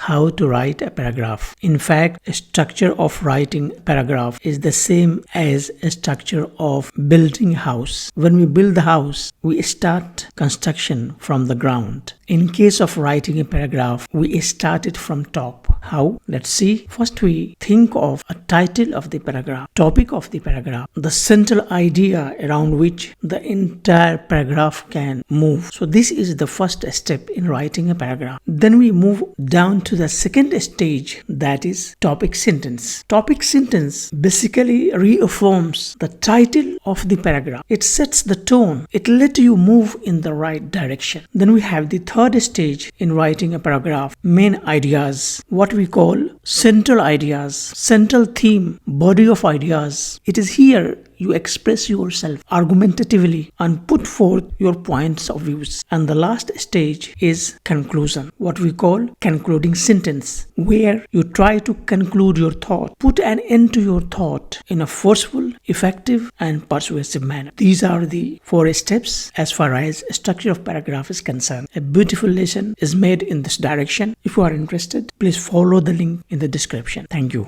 how to write a paragraph. In fact, a structure of writing a paragraph is the same as a structure of building a house. When we build the house, we start construction from the ground. In case of writing a paragraph, we start it from top. How? Let's see. First, we think of a title of the paragraph, topic of the paragraph, the central idea around which the entire paragraph can move. So this is the first step in writing a paragraph. Then we move down to the second stage, that is topic sentence. Topic sentence basically reaffirms the title of the paragraph. It sets the tone. It lets you move in the right direction. Then we have the third stage in writing a paragraph, main ideas, what we call central ideas, central theme, body of ideas. It is here you express yourself argumentatively and put forth your points of views. And the last stage is conclusion, what we call concluding sentence, where you try to conclude your thought, put an end to your thought in a forceful, effective and persuasive manner. These are the 4 steps as far as structure of paragraph is concerned. A beautiful lesson is made in this direction. If you are interested, please follow the link in the description. Thank you.